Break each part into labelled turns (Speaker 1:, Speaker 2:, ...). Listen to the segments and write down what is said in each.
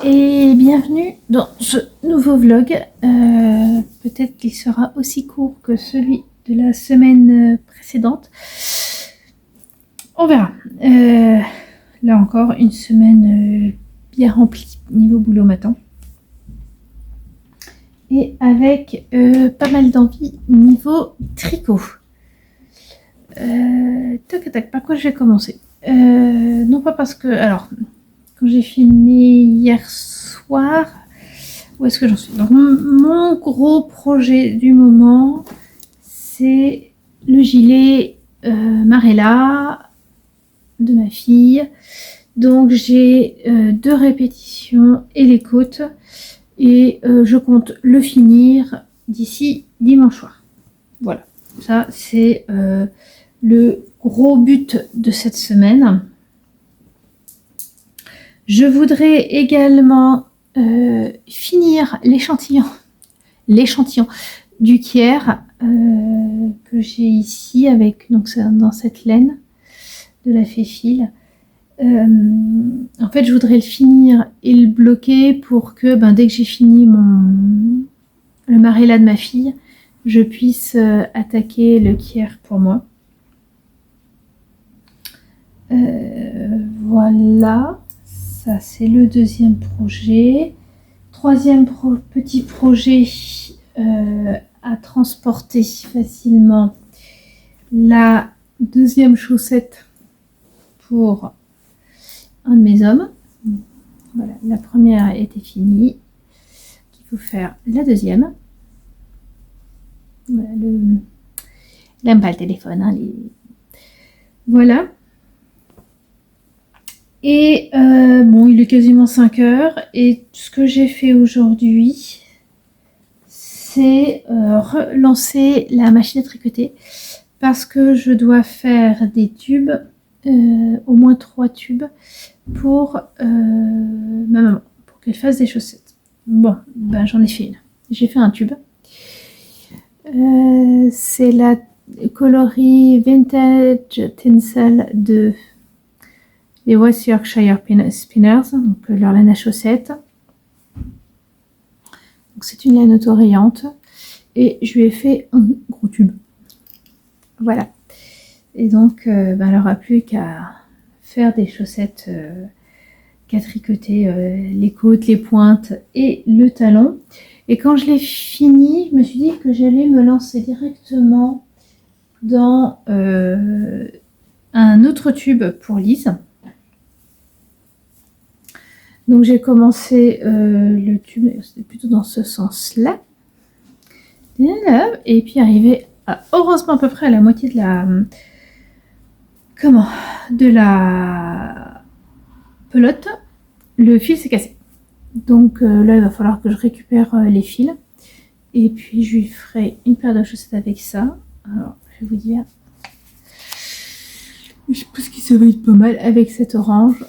Speaker 1: et bienvenue dans ce nouveau vlog. Peut-être qu'il sera aussi court que celui de la semaine précédente. On verra. Là encore, une semaine bien remplie niveau boulot matin. Et avec pas mal d'envie niveau tricot. Par quoi je vais commencer? Non pas parce que... Alors, quand j'ai filmé hier soir, où est-ce que j'en suis? Donc, mon gros projet du moment, c'est le gilet Marella de ma fille. Donc, j'ai 2 répétitions et les côtes. Et je compte le finir d'ici dimanche soir. Voilà, ça c'est le gros but de cette semaine. Je voudrais également finir l'échantillon du Kier que j'ai ici avec donc dans cette laine de la Féfil. En fait, je voudrais le finir et le bloquer pour que dès que j'ai fini le Marella de ma fille, je puisse attaquer le Kier pour moi. Voilà, ça c'est le deuxième projet. Troisième petit projet à transporter facilement, la deuxième chaussette pour un de mes hommes. Voilà, la première était finie. Il faut faire la deuxième. Voilà, il n'aime pas le téléphone. Hein, Voilà. Et bon, il est quasiment 5 heures. Et ce que j'ai fait aujourd'hui, c'est relancer la machine à tricoter. Parce que je dois faire des tubes, au moins 3 tubes, pour ma maman, pour qu'elle fasse des chaussettes. Bon, j'en ai fait une. J'ai fait un tube. C'est la coloris Vintage Tinsel de les West Yorkshire Spinners, donc leur laine à chaussettes. C'est une laine autorayante et je lui ai fait un gros tube. Voilà. Et donc, elle n'aura plus qu'à faire des chaussettes, qu'à tricoter les côtes, les pointes et le talon. Et quand je l'ai fini, je me suis dit que j'allais me lancer directement dans un autre tube pour Lise. Donc j'ai commencé le tube, c'était plutôt dans ce sens-là. Et puis arrivé à, heureusement à peu près à la moitié de la... de la pelote, le fil s'est cassé. Donc là, il va falloir que je récupère les fils. Et puis, je lui ferai une paire de chaussettes avec ça. Alors, je vais vous dire... Je pense que ça va être pas mal avec cet orange.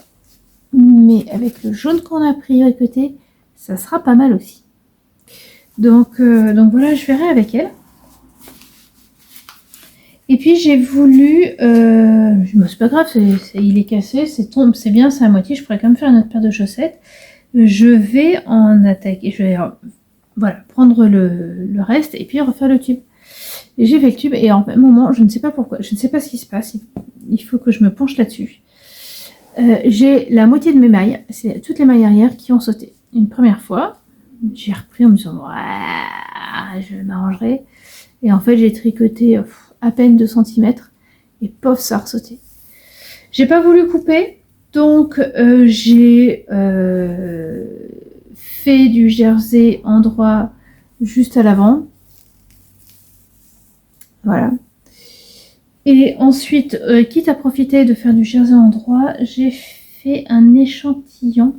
Speaker 1: Mais avec le jaune qu'on a pris à côté, ça sera pas mal aussi. Donc voilà, je verrai avec elle. Et puis j'ai voulu, c'est pas grave, il est cassé, c'est bien, c'est à moitié, je pourrais quand même faire une autre paire de chaussettes. Je vais en attaquer, je vais prendre le reste et puis refaire le tube. Et j'ai fait le tube et en même moment, je ne sais pas pourquoi, je ne sais pas ce qui se passe, il faut que je me penche là-dessus. J'ai la moitié de mes mailles, c'est toutes les mailles arrière qui ont sauté. Une première fois, j'ai repris en me disant, je m'arrangerai. Et en fait, j'ai tricoté à peine 2 cm et pof, ça a ressauté. J'ai pas voulu couper, donc j'ai fait du jersey endroit juste à l'avant. Voilà. Et ensuite, quitte à profiter de faire du jersey endroit, j'ai fait un échantillon.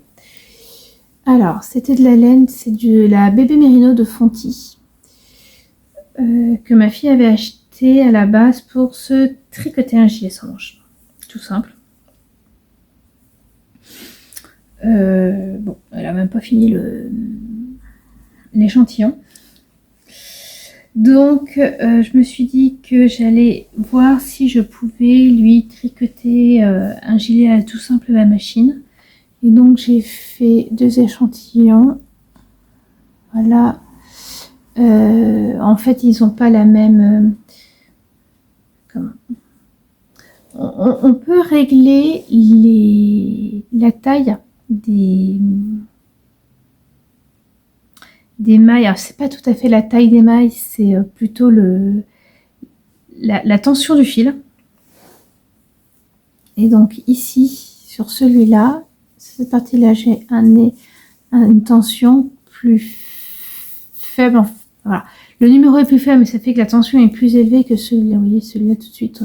Speaker 1: Alors, c'était de la laine, c'est de la bébé mérino de Fonty. Que ma fille avait acheté à la base pour se tricoter un gilet sans manches. Tout simple. Bon, elle a même pas fini l'échantillon. Donc, je me suis dit que j'allais voir si je pouvais lui tricoter un gilet tout simple à la machine. Et donc j'ai fait 2 échantillons. Voilà. En fait, ils n'ont pas la même... on peut régler la taille des mailles. Alors, c'est pas tout à fait la taille des mailles, c'est plutôt la tension du fil. Et donc ici, sur celui-là, cette partie-là, j'ai une tension plus faible. Voilà. Le numéro est plus faible, mais ça fait que la tension est plus élevée que celui-là. Vous voyez, celui-là tout de suite,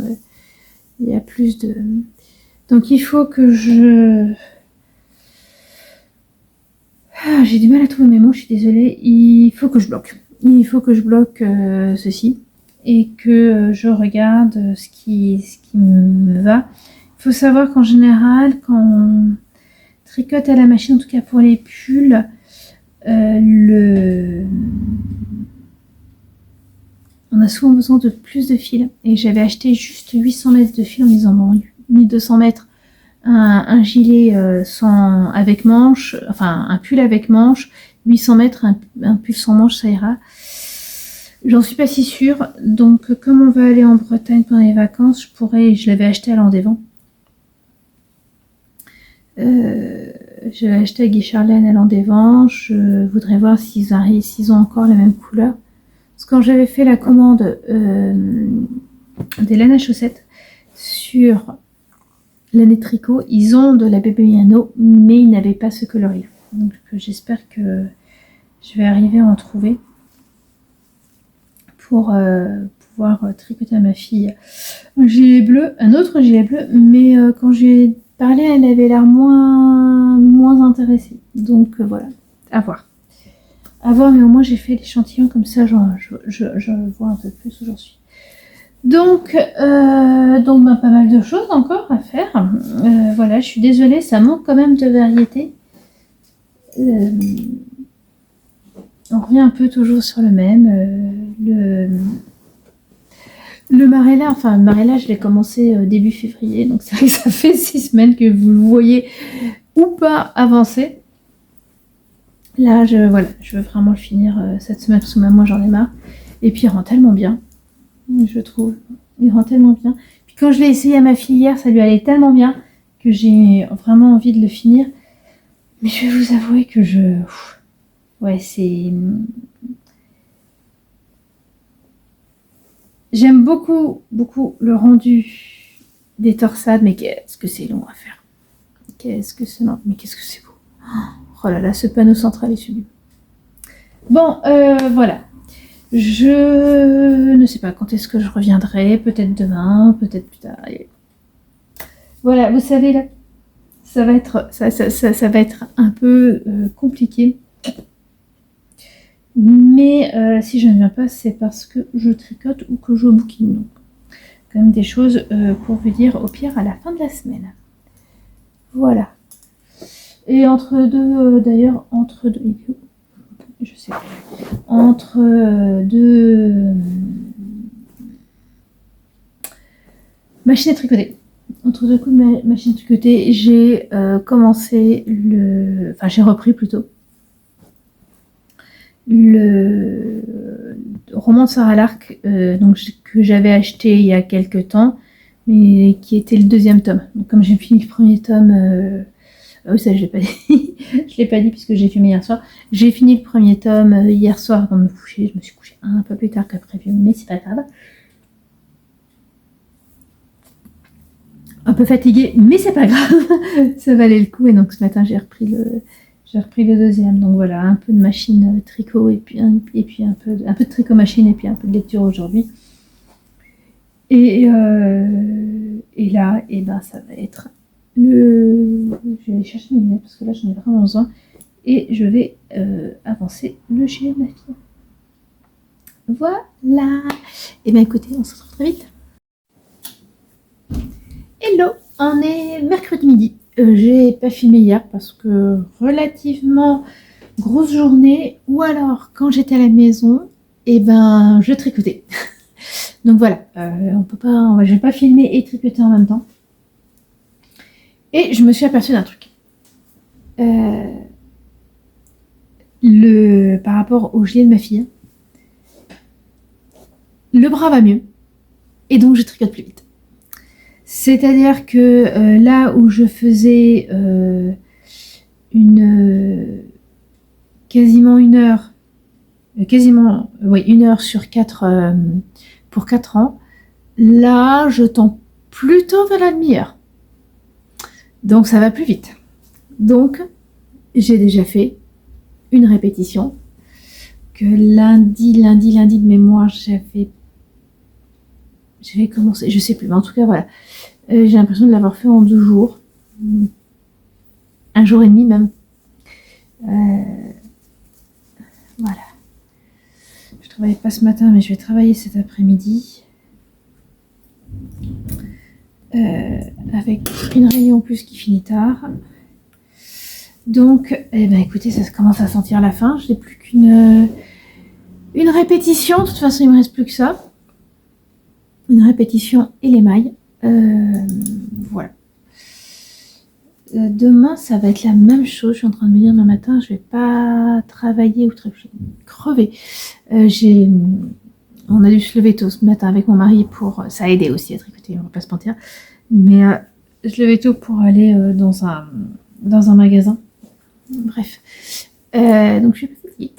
Speaker 1: il y a plus de... Donc il faut que je... j'ai du mal à trouver mes mots, je suis désolée. Il faut que je bloque. Il faut que je bloque ceci et que je regarde ce qui me va. Il faut savoir qu'en général, quand on tricote à la machine, en tout cas pour les pulls, on a souvent besoin de plus de fil. Et j'avais acheté juste 800 mètres de fil en me disant, bon, 1200 mètres, un gilet avec manche, enfin un pull avec manche, 800 mètres, un pull sans manche, ça ira. J'en suis pas si sûre. Donc, comme on va aller en Bretagne pendant les vacances, je l'avais acheté à l'Andévent. Je l'ai acheté à Guy Charlaine à l'Andévent. Je voudrais voir s'ils ont encore la même couleur. Parce que quand j'avais fait la commande des laines à chaussettes sur l'année tricot, ils ont de la bébé Miano, mais ils n'avaient pas ce coloris. Donc j'espère que je vais arriver à en trouver pour pouvoir tricoter à ma fille un gilet bleu, un autre gilet bleu, mais quand j'ai parlé, elle avait l'air moins intéressée. Donc voilà, à voir. À voir, mais au moins j'ai fait l'échantillon, comme ça je vois un peu plus où j'en suis. Donc pas mal de choses encore à faire. Voilà, je suis désolée, ça manque quand même de variété. On revient un peu toujours sur le même. Le Marella, je l'ai commencé début février, donc c'est vrai que ça fait 6 semaines que vous le voyez ou pas avancer. Là, je veux vraiment le finir cette semaine, parce que même moi j'en ai marre. Et puis il rend tellement bien, je trouve. Il rend tellement bien. Puis quand je l'ai essayé à ma fille hier, ça lui allait tellement bien que j'ai vraiment envie de le finir. Mais je vais vous avouer que c'est... J'aime beaucoup le rendu des torsades, mais qu'est-ce que c'est long à faire. Qu'est-ce que c'est long, mais qu'est-ce que c'est beau. Oh là là, ce panneau central est sublime. Bon, voilà. Je ne sais pas quand est-ce que je reviendrai, peut-être demain, peut-être plus tard. Voilà, vous savez, là, ça va être un peu compliqué. Mais si je ne viens pas, c'est parce que je tricote ou que je bouquine. Donc, quand même des choses pour vous dire au pire à la fin de la semaine. Voilà. Et entre deux, je sais pas, entre deux machines à tricoter. Entre deux coups de machine à tricoter, j'ai commencé j'ai repris plutôt le roman de Sarah Lark, que j'avais acheté il y a quelques temps, mais qui était le 2e tome. Donc comme j'ai fini le 1er tome, oui, ça je l'ai pas dit, je l'ai pas dit puisque j'ai filmé hier soir. J'ai fini le 1er tome hier soir avant de me coucher. Je me suis couchée un peu plus tard que prévu, mais c'est pas grave. Un peu fatiguée, mais c'est pas grave, ça valait le coup. Et donc ce matin j'ai repris le 2e. Donc voilà, un peu de machine tricot et puis un peu de tricot machine et puis un peu de lecture aujourd'hui. Et là, ça va être je vais aller chercher mes lunettes parce que là j'en ai vraiment besoin. Et je vais avancer le gilet de ma fille. Voilà. Et bien écoutez, on se retrouve très vite. Hello, on est mercredi midi. J'ai pas filmé hier parce que relativement grosse journée, ou alors quand j'étais à la maison, je tricotais. Donc voilà, je vais pas filmer et tricoter en même temps. Et je me suis aperçue d'un truc. Par rapport au gilet de ma fille, le bras va mieux et donc je tricote plus vite. C'est-à-dire que là où je faisais quasiment une heure sur 4 pour 4 ans, là je tends plutôt vers la demi-heure. Donc ça va plus vite. Donc j'ai déjà fait une répétition que lundi de mémoire j'avais commencé, je sais plus, mais en tout cas voilà, j'ai l'impression de l'avoir fait en 2 jours, 1 jour et demi même. Voilà. Je travaille pas ce matin, mais je vais travailler cet après-midi. Avec une réunion en plus qui finit tard. Donc, écoutez, ça commence à sentir la fin. Je n'ai plus qu'une répétition. De toute façon, il me reste plus que ça. Une répétition et les mailles. Voilà. Demain, ça va être la même chose. Je suis en train de me dire demain matin, je vais pas travailler ou crever. On a dû se lever tôt ce matin avec mon mari pour... Ça a aidé aussi à tricoter, on va pas se mentir. Mais je levais tôt pour aller dans un magasin. Bref. Donc je suis pas fatiguée.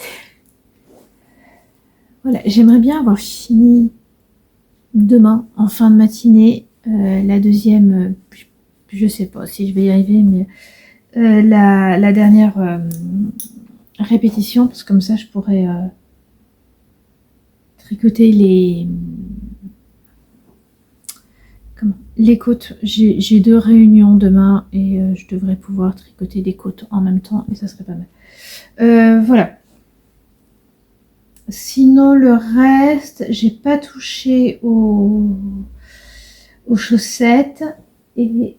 Speaker 1: Voilà, j'aimerais bien avoir fini demain, en fin de matinée, la deuxième... je sais pas si je vais y arriver, mais la dernière répétition, parce que comme ça je pourrais tricoter les côtes. J'ai 2 réunions demain et je devrais pouvoir tricoter des côtes en même temps et ça serait pas mal. Voilà. Sinon le reste, j'ai pas touché aux chaussettes. Et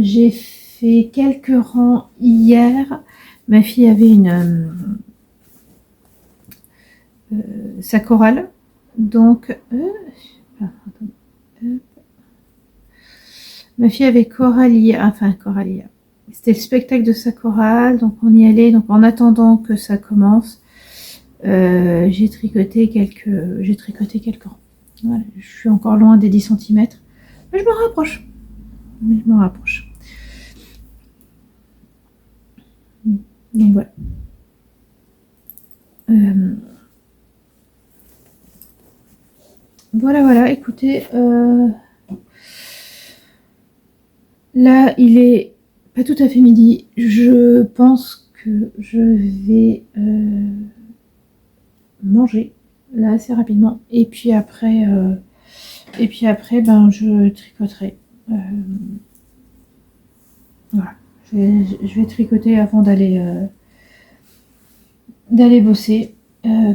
Speaker 1: j'ai fait quelques rangs hier. Ma fille avait sa chorale. Donc, ma fille avait Coralia. C'était le spectacle de sa chorale. Donc, on y allait. Donc, en attendant que ça commence, j'ai tricoté quelques rangs. Voilà, je suis encore loin des 10 cm. Mais je me rapproche. Donc voilà. Voilà, écoutez, là il est pas tout à fait midi. Je pense que je vais manger là assez rapidement et puis après je tricoterai. Voilà, je vais tricoter avant d'aller bosser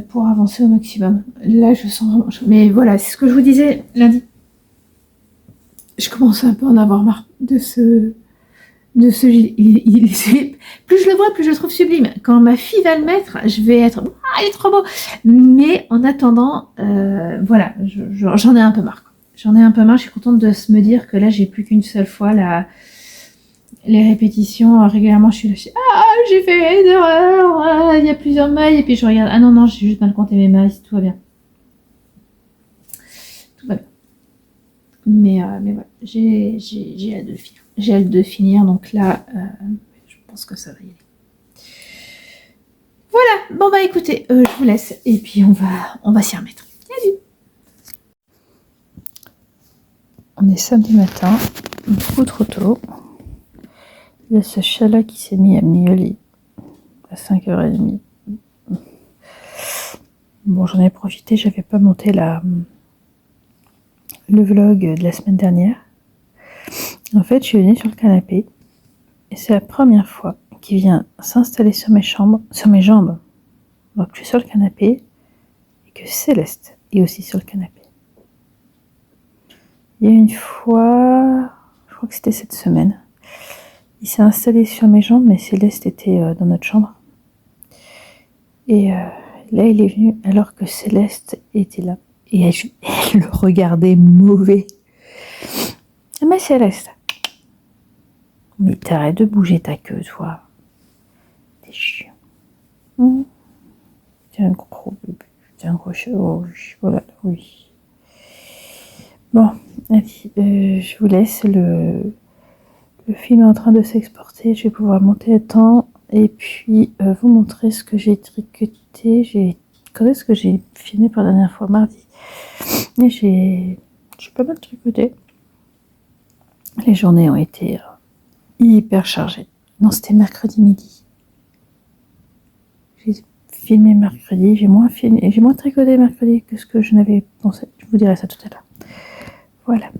Speaker 1: pour avancer au maximum. Là, je sens vraiment... Mais voilà, c'est ce que je vous disais lundi. Je commence un peu à en avoir marre de ce gilet. Plus je le vois, plus je le trouve sublime. Quand ma fille va le mettre, je vais être... Ah, il est trop beau. Mais en attendant, voilà, j'en ai un peu marre. J'en ai un peu marre. Je suis contente de me dire que là, j'ai plus qu'une seule fois les répétitions. Régulièrement, je suis là, j'ai fait une erreur. Il y a plusieurs mailles. Et puis je regarde. Ah non, j'ai juste mal compté mes mailles. Tout va bien. Tout va bien. Mais voilà, j'ai hâte de finir. J'ai hâte de finir. Donc là, je pense que ça va y aller. Voilà. Bon bah écoutez, je vous laisse. Et puis on va s'y remettre. Salut. On est samedi matin, beaucoup trop tôt. Il y a ce chat-là qui s'est mis à miauler à 5h30. Bon, j'en ai profité, j'avais pas monté le vlog de la semaine dernière. En fait, je suis venue sur le canapé et c'est la première fois qu'il vient s'installer sur mes jambes. Donc je suis sur le canapé et que Céleste est aussi sur le canapé. Il y a une fois, je crois que c'était cette semaine, il s'est installé sur mes jambes, mais Céleste était dans notre chambre. Et là, il est venu alors que Céleste était là. Et elle le regardait mauvais. Mais Céleste, mais t'arrêtes de bouger ta queue, toi. t'es chiant. Mmh. T'es un gros bébé. T'es un gros chat. Oh, voilà, oui. Bon, allez, je vous laisse. Le film est en train de s'exporter. Je vais pouvoir monter le temps et puis vous montrer ce que j'ai tricoté. Quand est-ce que j'ai filmé pour la dernière fois? Mardi. Et j'ai pas mal tricoté. Les journées ont été hyper chargées. Non, c'était mercredi midi. J'ai filmé mercredi. J'ai moins tricoté mercredi que ce que je n'avais pensé. Je vous dirai ça tout à l'heure. Voilà.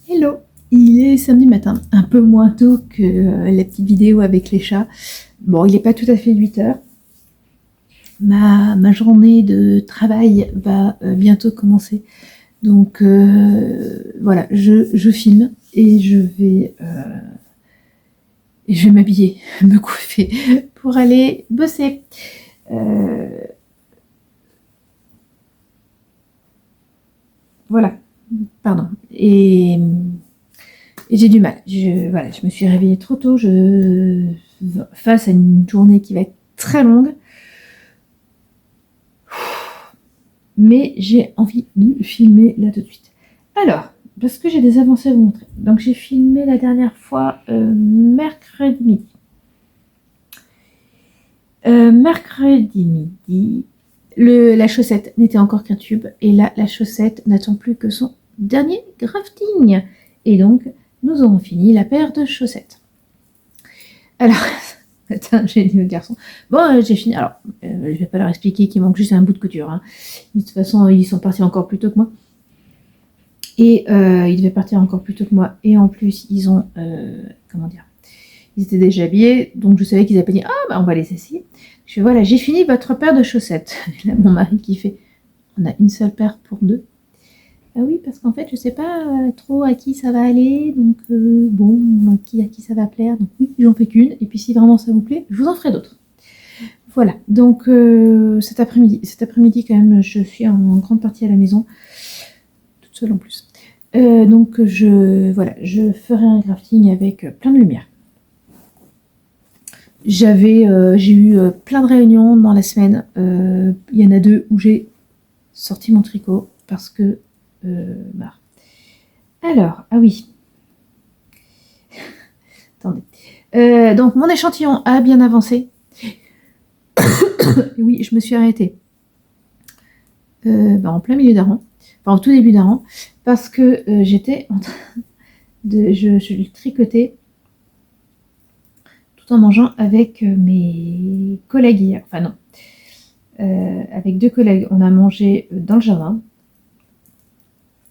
Speaker 1: Hello, il est samedi matin, un peu moins tôt que la petite vidéo avec les chats. Bon, il n'est pas tout à fait 8 heures. Ma journée de travail va bientôt commencer. Donc voilà, je filme et je vais m'habiller, me coiffer pour aller bosser. Voilà, pardon. Et j'ai du mal. Je me suis réveillée trop tôt. Face à une journée qui va être très longue. Mais j'ai envie de filmer là tout de suite. Alors, parce que j'ai des avancées à vous montrer. Donc j'ai filmé la dernière fois mercredi midi. Mercredi midi, la chaussette n'était encore qu'un tube. Et là, la chaussette n'attend plus que son dernier grafting. Et donc, nous aurons fini la paire de chaussettes. Alors, j'ai dit au garçon, bon, j'ai fini. Alors, je vais pas leur expliquer qu'il manque juste un bout de couture. Hein. De toute façon, ils sont partis encore plus tôt que moi. Et ils devaient partir encore plus tôt que moi. Et en plus, ils ont, comment dire, ils étaient déjà habillés. Donc, je savais qu'ils avaient pas dit, ah, bah, on va les essayer. Je fais, voilà, j'ai fini votre paire de chaussettes. Et là, mon mari qui fait, on a une seule paire pour deux. Ah oui, parce qu'en fait, je sais pas trop à qui ça va aller, donc bon, à qui ça va plaire. Donc oui, j'en fais qu'une, et puis si vraiment ça vous plaît, je vous en ferai d'autres. Voilà, donc cet après-midi quand même, je suis en grande partie à la maison, toute seule en plus. Donc je ferai un crafting avec plein de lumière. J'ai eu plein de réunions dans la semaine. Il y en a 2 où j'ai sorti mon tricot parce que alors, ah oui. Attendez. Donc, mon échantillon a bien avancé. Oui, je me suis arrêtée. En plein milieu d'un rang. Enfin, au tout début d'un rang. Parce que j'étais en train de... Je tricotais tout en mangeant avec mes collègues hier. Enfin, non. Avec 2 collègues. On a mangé dans le jardin.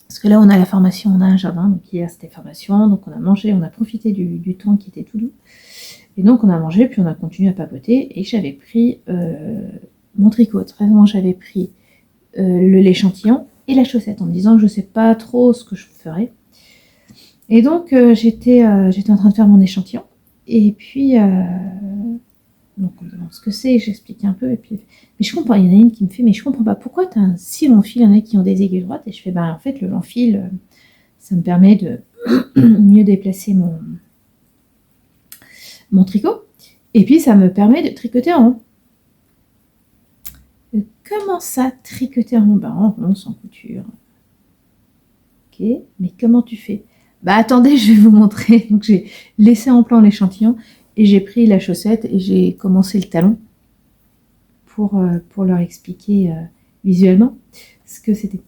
Speaker 1: Parce que là, on a la formation, on a un jardin, donc hier c'était formation, donc on a mangé, on a profité du temps qui était tout doux. Et donc on a mangé, puis on a continué à papoter, et j'avais pris mon tricot. Très vraiment, j'avais pris l'échantillon et la chaussette, en me disant que je ne sais pas trop ce que je ferais. Et donc j'étais en train de faire mon échantillon, et puis donc on me demande ce que c'est, j'explique un peu, et puis mais je comprends, il y en a une qui me fait, mais je comprends pas, pourquoi tu as un si long fil, il y en a qui ont des aiguilles droites, et je fais, en fait, le long fil, ça me permet de mieux déplacer mon tricot, et puis ça me permet de tricoter en rond. Comment ça, tricoter en rond? En rond, sans couture. Ok, mais comment tu fais? Attendez, je vais vous montrer. Donc j'ai laissé en plan l'échantillon, et j'ai pris la chaussette, et j'ai commencé le talon, pour leur expliquer visuellement ce que c'était.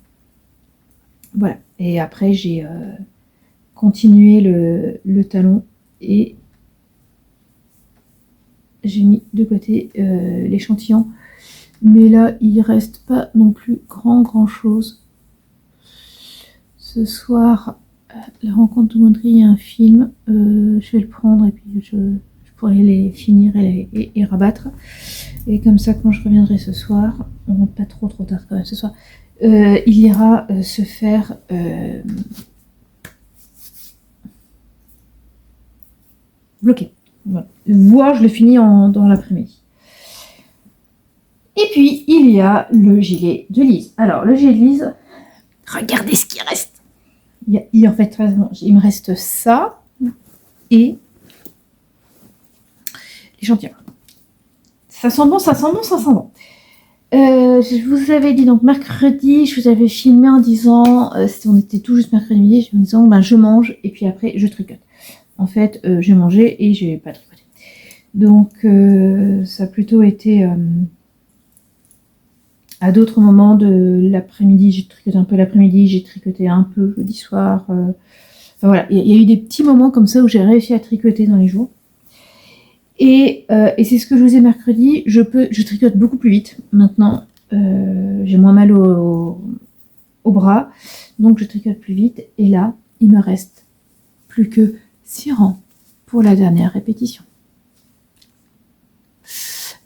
Speaker 1: Voilà. Et après, j'ai continué le talon et j'ai mis de côté l'échantillon. Mais là, il reste pas non plus grand chose. Ce soir, la rencontre de Mondry, il y a un film. Je vais le prendre et puis je pourrai les finir et rabattre. Et comme ça, quand je reviendrai ce soir, on ne rentre pas trop tard quand même ce soir, il ira se faire bloquer. Voilà. Voire je le finis dans l'après-midi. Et puis, il y a le gilet de Lise. Alors, le gilet de Lise, regardez ce qui reste. En fait, il me reste ça et échantillon. Ça sent bon, ça sent bon, ça sent bon. Je vous avais dit donc mercredi, je vous avais filmé en disant, on était tout juste mercredi midi, en disant ben, je mange et puis après je tricote. En fait, j'ai mangé et j'ai pas tricoté. Donc ça a plutôt été à d'autres moments de l'après-midi, j'ai tricoté un peu l'après-midi, j'ai tricoté un peu jeudi soir. Enfin voilà, il y a eu des petits moments comme ça où j'ai réussi à tricoter dans les jours. Et c'est ce que je vous ai mercredi, je tricote beaucoup plus vite maintenant. J'ai moins mal au bras, donc je tricote plus vite. Et là, il me reste plus que 6 rangs pour la dernière répétition.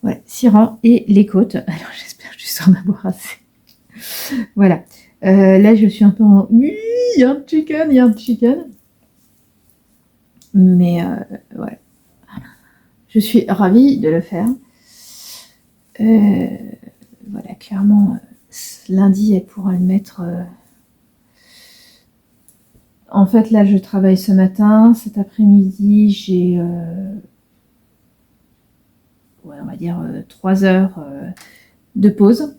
Speaker 1: Voilà, 6 rangs et les côtes. Alors j'espère juste en avoir assez. Voilà. Là, je suis un peu en... Oui, il y a un chicken. Mais ouais. Je suis ravie de le faire. Voilà, clairement, lundi, elle pourra le mettre... En fait, là, je travaille ce matin. Cet après-midi, j'ai... ouais, on va dire 3 heures de pause.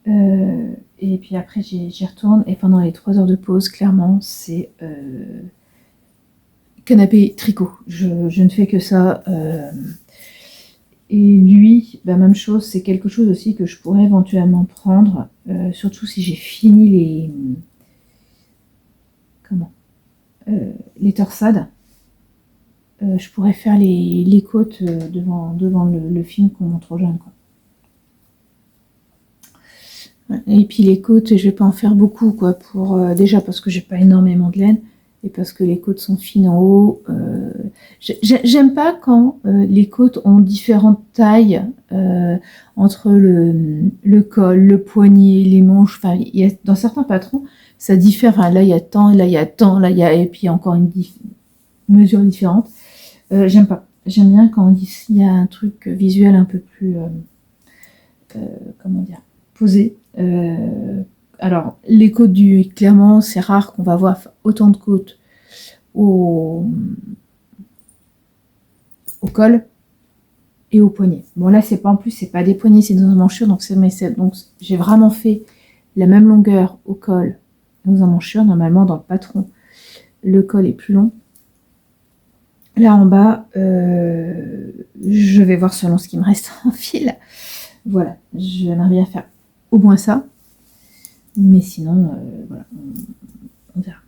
Speaker 1: Et puis après, j'y retourne. Et pendant les 3 heures de pause, clairement, c'est canapé tricot. Je ne fais que ça. Et lui, la même chose, c'est quelque chose aussi que je pourrais éventuellement prendre. Surtout si j'ai fini les... Comment les torsades. Je pourrais faire les côtes devant le film qu'on montre aux jeunes, quoi. Et puis les côtes, je vais pas en faire beaucoup, quoi, pour déjà parce que j'ai pas énormément de laine et parce que les côtes sont fines en haut. J'aime pas quand les côtes ont différentes tailles entre le col, le poignet, les manches. Enfin, il y a, dans certains patrons, ça diffère. Enfin, là il y a tant, là il y a tant, là il y a et puis encore une mesure différente. J'aime pas. J'aime bien quand il y a un truc visuel un peu plus, comment dire, posé. Alors, les côtes clairement, c'est rare qu'on va voir autant de côtes au col et au poignet. Bon, là, c'est pas en plus, c'est pas des poignets, c'est dans une manchure, donc j'ai vraiment fait la même longueur au col et aux emmanchures. Normalement, dans le patron, le col est plus long. Là en bas, je vais voir selon ce qui me reste en fil. Voilà, j'aimerais bien faire au moins ça. Mais sinon, voilà, on verra.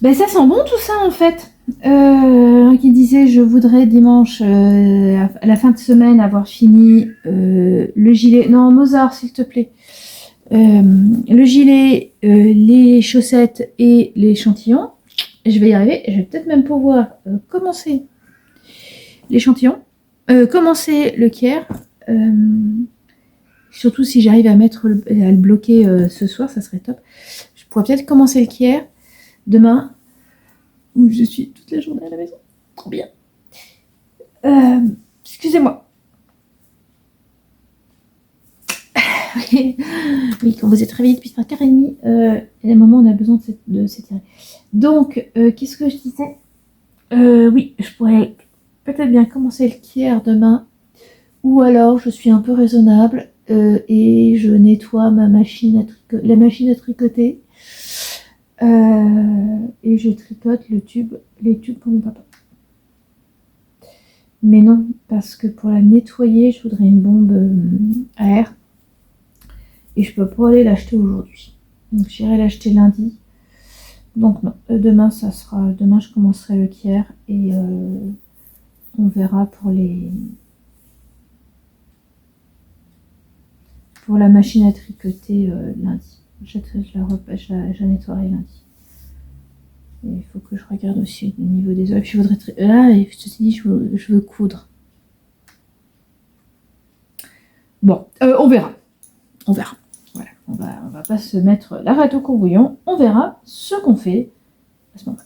Speaker 1: Ben ça sent bon tout ça en fait. Qui disait je voudrais dimanche, à la fin de semaine, avoir fini le gilet. Non, Mozart, s'il te plaît. Le gilet, les chaussettes et l'échantillon. Je vais y arriver. Je vais peut-être même pouvoir commencer l'échantillon, commencer le Kier. Surtout si j'arrive à le bloquer ce soir, ça serait top. Je pourrais peut-être commencer le Kier demain, où je suis toute la journée à la maison. Trop bien. Excusez-moi. Oui, quand vous êtes réveillé depuis 5h30, il y a des moments où on a besoin de s'étirer. Donc, qu'est-ce que je disais oui, je pourrais peut-être bien commencer le Kier demain. Ou alors, je suis un peu raisonnable et je nettoie la machine à tricoter. Et je tricote les tubes pour mon papa. Mais non, parce que pour la nettoyer, je voudrais une bombe à air. Et je peux pas aller l'acheter aujourd'hui. Donc j'irai l'acheter lundi. Donc non, demain je commencerai le Kier et on verra pour la machine à tricoter lundi. Je la nettoierai lundi. Et il faut que je regarde aussi au niveau des œufs. Je voudrais et ceci dit, je veux coudre. Bon, on verra. Voilà, on va pas se mettre la rate au courbouillon. On verra ce qu'on fait à ce moment-là.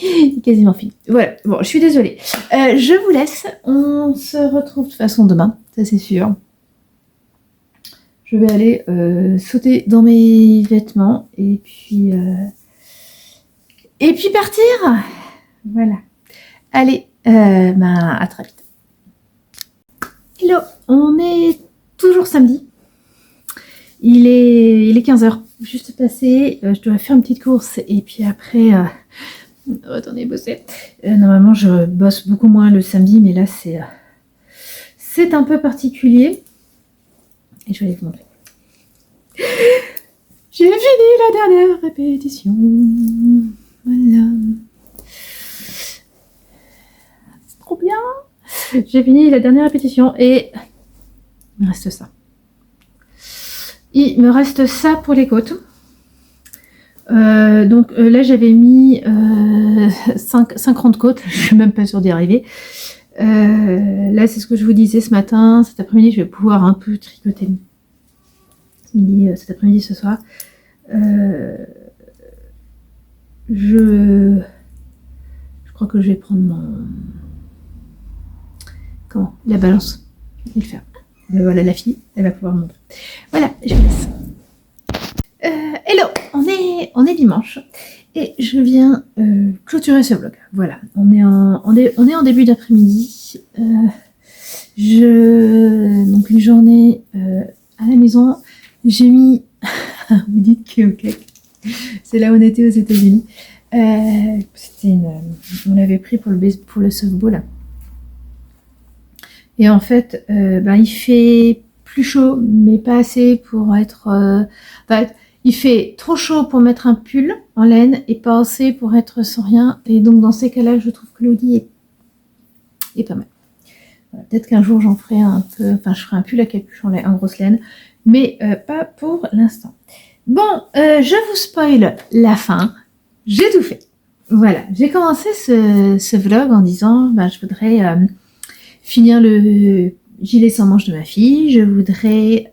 Speaker 1: Il est quasiment fini. Voilà, bon, je suis désolée. Je vous laisse. On se retrouve de toute façon demain, ça c'est sûr. Je vais aller sauter dans mes vêtements et puis Et puis partir. Voilà. Allez, à très vite. Hello, on est toujours samedi. Il est 15h, juste passé. Je dois faire une petite course et puis après retourner bosser. Normalement, je bosse beaucoup moins le samedi, mais là, c'est un peu particulier. Et je vais vous montrer. J'ai fini la dernière répétition. Voilà. C'est trop bien. J'ai fini la dernière répétition et il me reste ça. Il me reste ça pour les côtes. Donc là, j'avais mis 50 côtes. Je suis même pas sûre d'y arriver. Là, c'est ce que je vous disais ce matin. Cet après-midi, je vais pouvoir un peu tricoter. Cet après-midi, ce soir. Je crois que je vais prendre la balance et le faire. Ben voilà, la fille, elle va pouvoir monter. Voilà, je vous laisse. Hello, on est dimanche et je viens clôturer ce vlog. Voilà, on est en début d'après-midi. Donc une journée à la maison. J'ai mis, vous dites que ok, c'est là où on était aux États-Unis. On l'avait pris pour le softball. Et en fait, il fait plus chaud, mais pas assez pour être. Il fait trop chaud pour mettre un pull en laine et pas assez pour être sans rien. Et donc dans ces cas-là, je trouve que l'Audi est pas mal. Voilà, peut-être qu'un jour j'en ferai un peu. Enfin, je ferai un pull à capuchon en grosse laine, mais pas pour l'instant. Bon, je vous spoil la fin. J'ai tout fait. Voilà, j'ai commencé ce vlog en disant, je voudrais finir le gilet sans manches de ma fille, je voudrais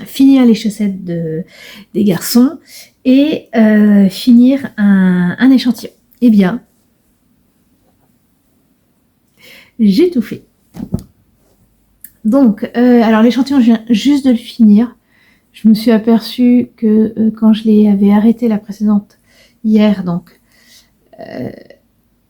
Speaker 1: finir les chaussettes des garçons et finir un échantillon. Eh bien, j'ai tout fait. Donc, alors l'échantillon, je viens juste de le finir. Je me suis aperçue que quand je l'avais arrêté la précédente hier, donc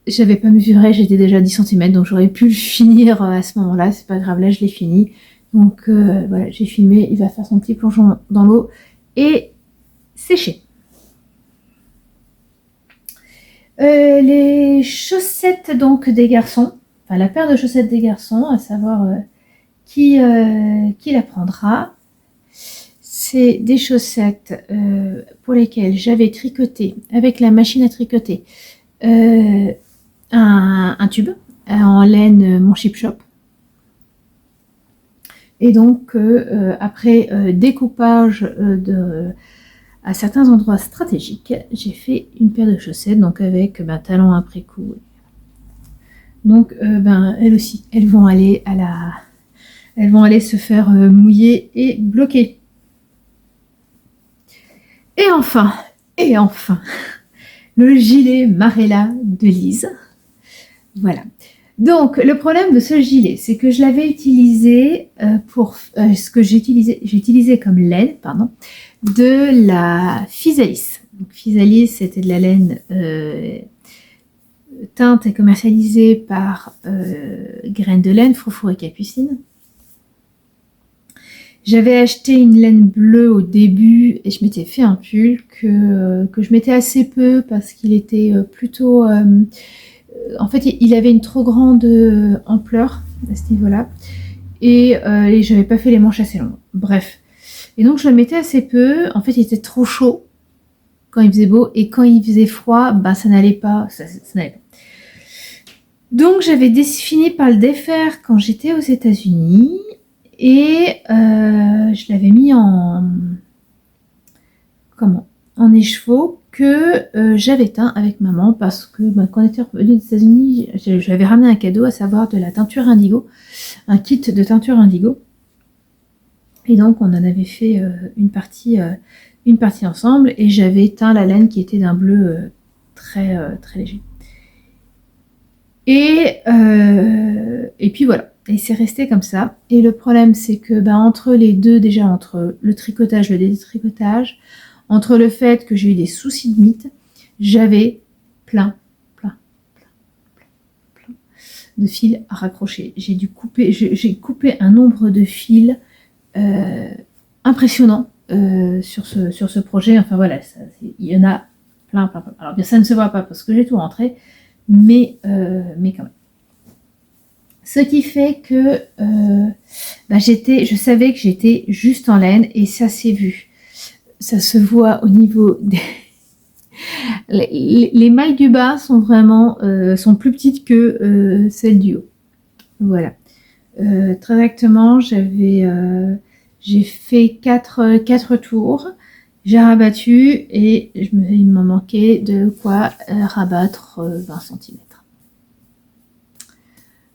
Speaker 1: j'avais pas mesuré, j'étais déjà à 10 cm, donc j'aurais pu le finir à ce moment-là, c'est pas grave, là je l'ai fini. Donc voilà, j'ai filmé, il va faire son petit plongeon dans l'eau et sécher. Les chaussettes donc des garçons, enfin la paire de chaussettes des garçons, à savoir qui la prendra. C'est des chaussettes pour lesquelles j'avais tricoté avec la machine à tricoter un tube en laine Mon Chip Shop. Et donc après découpage à certains endroits stratégiques, j'ai fait une paire de chaussettes donc avec talons après coup. Donc elles aussi, elles vont aller se faire mouiller et bloquer. Et enfin, le gilet Marella de Lise. Voilà. Donc, le problème de ce gilet, c'est que je l'avais utilisé pour ce que j'ai utilisé comme laine, de la Physalis. Donc, Physalis, c'était de la laine teinte et commercialisée par Graines de laine, Froufrou et Capucine. J'avais acheté une laine bleue au début et je m'étais fait un pull que je mettais assez peu parce qu'il était plutôt... en fait, il avait une trop grande ampleur à ce niveau-là et j'avais pas fait les manches assez longues. Bref. Et donc, je le mettais assez peu. En fait, il était trop chaud quand il faisait beau et quand il faisait froid, ça n'allait pas. Ça n'allait pas. Donc, j'avais fini par le défaire quand j'étais aux États-Unis. Et je l'avais mis en écheveau que j'avais teint avec maman parce que quand on était revenu des États-Unis, j'avais ramené un cadeau, à savoir de la teinture indigo, un kit de teinture indigo. Et donc on en avait fait une partie ensemble et j'avais teint la laine qui était d'un bleu très léger. Et puis voilà. Et c'est resté comme ça. Et le problème, c'est que entre les deux, déjà entre le tricotage, le détricotage, entre le fait que j'ai eu des soucis de mythe, j'avais plein de fils à raccrocher. J'ai coupé un nombre de fils impressionnant sur ce projet. Enfin voilà, il y en a plein. Alors bien, ça ne se voit pas parce que j'ai tout rentré, mais quand même. Ce qui fait que je savais que j'étais juste en laine et ça s'est vu. Ça se voit au niveau des... les mailles du bas sont vraiment sont plus petites que celles du haut. Voilà. Très exactement, j'ai fait 4 tours. J'ai rabattu et il me manquait de quoi rabattre 20 cm.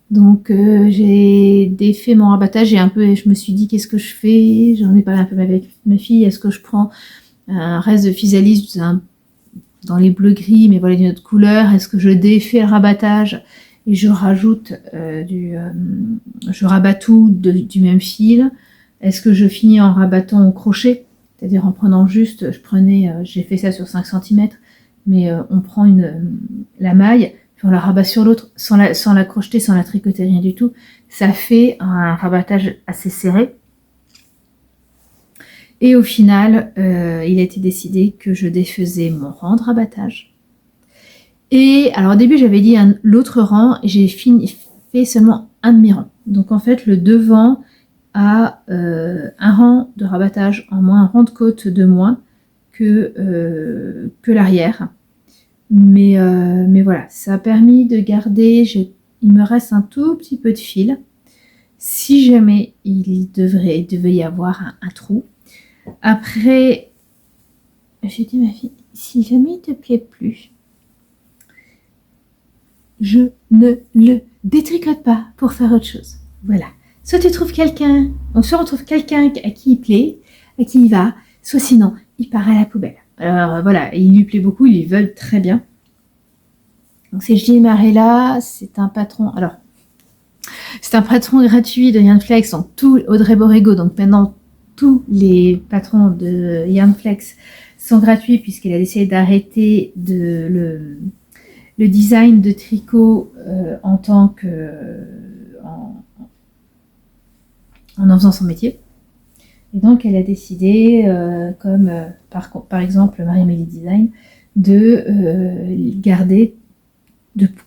Speaker 1: Donc j'ai défait mon rabattage et je me suis dit qu'est-ce que je fais. J'en ai parlé un peu avec ma fille. Est-ce que je prends un reste de physalis dans les bleu gris, mais voilà d'une autre couleur? Est-ce que je défais le rabattage et je rajoute je rabats tout du même fil? Est-ce que je finis en rabattant au crochet, c'est-à-dire en prenant juste, j'ai fait ça sur 5 cm, mais on prend la maille, puis on la rabat sur l'autre sans la crocheter, sans la tricoter, rien du tout. Ça fait un rabattage assez serré. Et au final, il a été décidé que je défaisais mon rang de rabattage. Et alors au début, j'avais dit l'autre rang, et j'ai fait seulement un demi-rang. Donc en fait, le devant a un rang de rabattage en moins, un rang de côte de moins que l'arrière. Mais voilà, ça a permis de garder, il me reste un tout petit peu de fil. Si jamais il devait y avoir un trou. Après, j'ai dit à ma fille, si jamais il te plaît plus, je ne le détricote pas pour faire autre chose. Voilà. Soit tu trouves quelqu'un, soit on trouve quelqu'un à qui il plaît, à qui il va, soit sinon, il part à la poubelle. Alors voilà, il lui plaît beaucoup, ils veulent très bien. Donc c'est J. Marella, c'est un patron. Alors, c'est un patron gratuit de Yanflex, donc tout Audrey Borrego. Donc maintenant, tous les patrons de Yanflex sont gratuits puisqu'elle a décidé d'arrêter le design de tricot en faisant son métier. Et donc elle a décidé, comme par exemple Marie-Mélie Design, de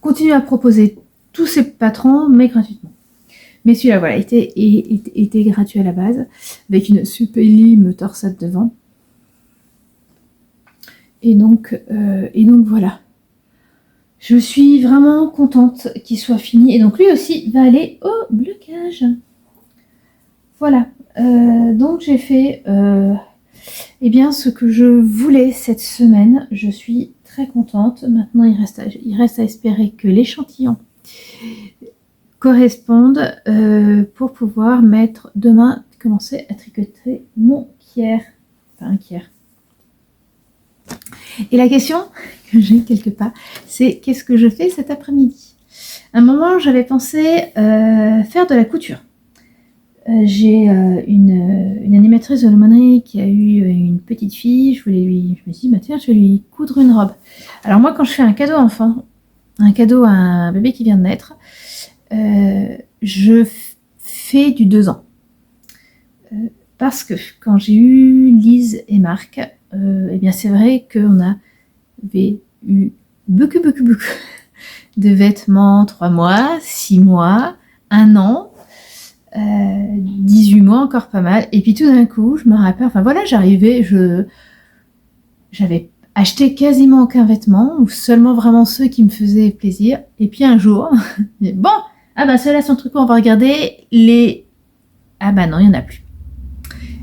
Speaker 1: continuer à proposer tous ces patrons, mais gratuitement. Mais celui-là, voilà, était gratuit à la base, avec une sublime torsade devant. Et donc voilà. Je suis vraiment contente qu'il soit fini. Et donc lui aussi va aller au blocage. Voilà. Donc j'ai fait ce que je voulais cette semaine. Je suis très contente. Maintenant, il reste à espérer que l'échantillon corresponde pour pouvoir commencer à tricoter mon kier. Enfin, un kier. Et la question que j'ai quelque part, c'est qu'est-ce que je fais cet après-midi? À un moment, j'avais pensé faire de la couture. J'ai une animatrice de l'aumônerie qui a eu une petite fille. Je me suis dit, tiens, je vais lui coudre une robe. Alors moi, quand je fais un cadeau enfant, un cadeau à un bébé qui vient de naître, je fais du 2 ans. Parce que quand j'ai eu Lise et Marc, c'est vrai qu'on avait eu beaucoup de vêtements, 3 mois, 6 mois, 1 an, 18 mois, encore pas mal. Et puis tout d'un coup, je me rappelle, j'avais acheté quasiment aucun vêtement, ou seulement vraiment ceux qui me faisaient plaisir. Et puis un jour, ceux-là sont trucs, on va regarder les... non, il n'y en a plus.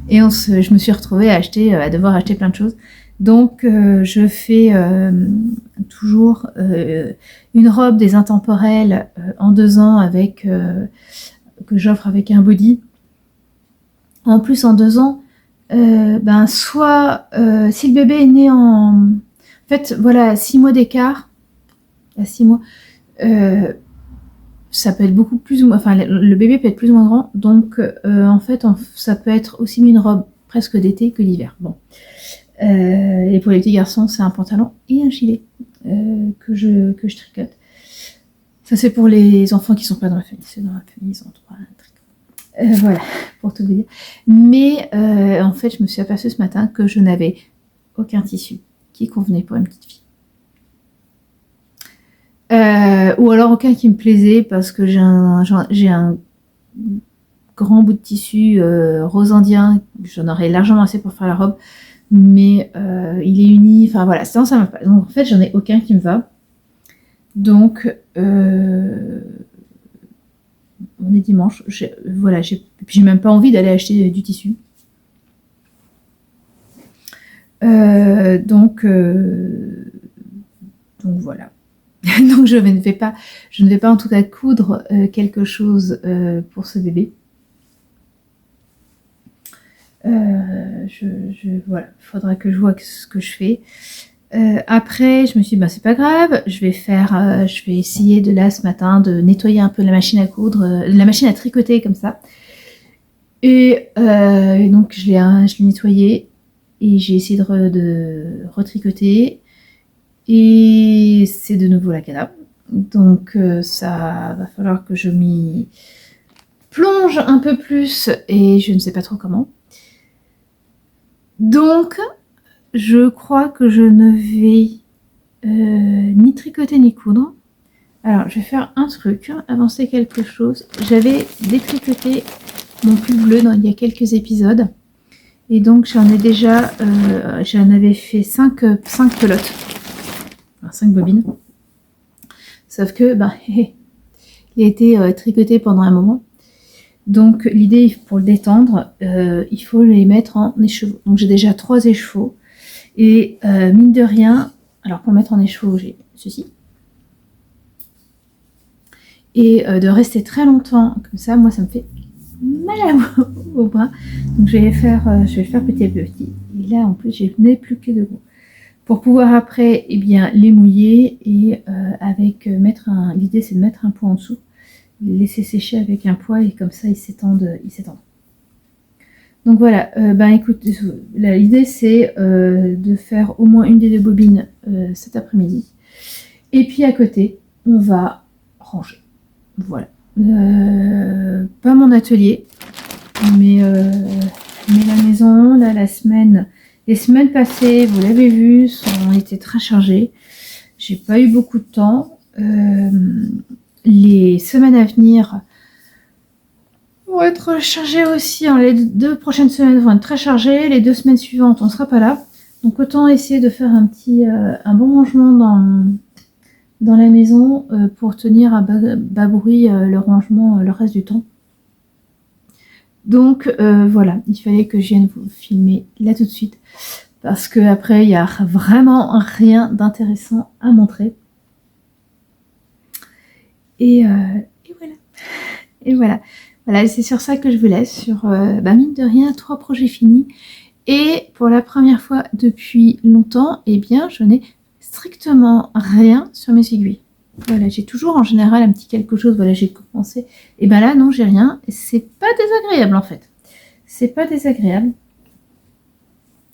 Speaker 1: Et je me suis retrouvée à devoir acheter plein de choses. Donc, je fais toujours une robe des intemporels en 2 ans que j'offre avec un body. En plus, en 2 ans, soit si le bébé est né en fait, voilà, 6 mois d'écart, à 6 mois, ça peut être beaucoup plus ou moins, enfin le bébé peut être plus ou moins grand, donc ça peut être aussi une robe presque d'été que l'hiver. Bon, Et pour les petits garçons, c'est un pantalon et un gilet que je tricote. Ça, c'est pour les enfants qui sont pas dans la famille. Ceux dans la famille, ils ont droit à un tricot. Voilà, pour tout vous dire. Mais en fait, je me suis aperçue ce matin que je n'avais aucun tissu qui convenait pour une petite fille. Ou alors aucun qui me plaisait parce que j'ai un grand bout de tissu rose indien. J'en aurais largement assez pour faire la robe. Mais il est uni. Enfin voilà, sinon ça m'a pas. Donc en fait, j'en ai aucun qui me va. Donc, on est dimanche. Voilà, j'ai même pas envie d'aller acheter du tissu. Donc voilà. Donc je ne vais pas en tout cas coudre quelque chose pour ce bébé. Voilà, faudra que je vois ce que je fais. Après, je me suis dit, bah, c'est pas grave, je vais essayer de là ce matin de nettoyer un peu la machine à coudre, la machine à tricoter comme ça. Et donc je l'ai nettoyée et j'ai essayé de retricoter. Et c'est de nouveau la cata. Donc ça va falloir que je m'y plonge un peu plus et je ne sais pas trop comment. Donc, je crois que je ne vais ni tricoter ni coudre. Alors, je vais faire un truc, avancer quelque chose. J'avais détricoté mon pull bleu il y a quelques épisodes. Et donc, j'en avais fait 5 pelotes. Enfin, 5 bobines. Sauf que, il a été tricoté pendant un moment. Donc l'idée, pour le détendre, il faut les mettre en écheveau. Donc j'ai déjà 3 écheveaux. Et mine de rien, alors pour le mettre en écheveau, j'ai ceci. Et de rester très longtemps comme ça, moi ça me fait mal au bras. Donc je vais le faire petit à petit. Et là en plus, je n'ai plus que 2 gros. Pour pouvoir après, les mouiller et l'idée c'est de mettre un pot en dessous. Les laisser sécher avec un poids et comme ça ils s'étendent. Donc voilà, écoute, l'idée c'est de faire au moins une des 2 bobines cet après-midi. Et puis à côté, on va ranger. Voilà. Pas mon atelier, mais la maison, là les semaines passées, vous l'avez vu, ont été très chargées. J'ai pas eu beaucoup de temps. Les semaines à venir vont être chargées aussi. Les 2 prochaines semaines vont être très chargées. Les 2 semaines suivantes, on ne sera pas là. Donc autant essayer de faire un bon rangement dans la maison pour tenir à bas bruit le rangement le reste du temps. Donc voilà, il fallait que je vienne vous filmer là tout de suite. Parce qu'après, il n'y a vraiment rien d'intéressant à montrer. Et voilà. Et voilà. Voilà, c'est sur ça que je vous laisse. Sur, mine de rien, 3 projets finis. Et pour la première fois depuis longtemps, je n'ai strictement rien sur mes aiguilles. Voilà, j'ai toujours en général un petit quelque chose. Voilà, j'ai commencé. Et là, non, j'ai rien. C'est pas désagréable en fait. C'est pas désagréable.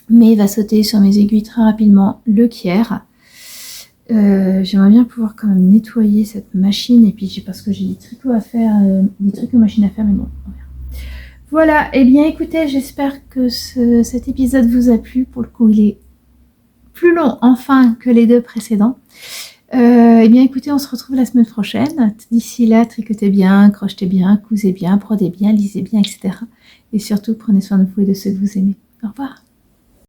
Speaker 1: Mais il va sauter sur mes aiguilles très rapidement le Kier. J'aimerais bien pouvoir quand même nettoyer cette machine et puis parce que j'ai des tricots à faire, des tricots machine à faire, mais bon, on verra. Voilà, écoutez, j'espère que cet épisode vous a plu. Pour le coup, il est plus long enfin que les 2 précédents. Écoutez, on se retrouve la semaine prochaine. D'ici là, tricotez bien, crochetez bien, cousez bien, brodez bien, lisez bien, etc. Et surtout, prenez soin de vous et de ceux que vous aimez. Au revoir.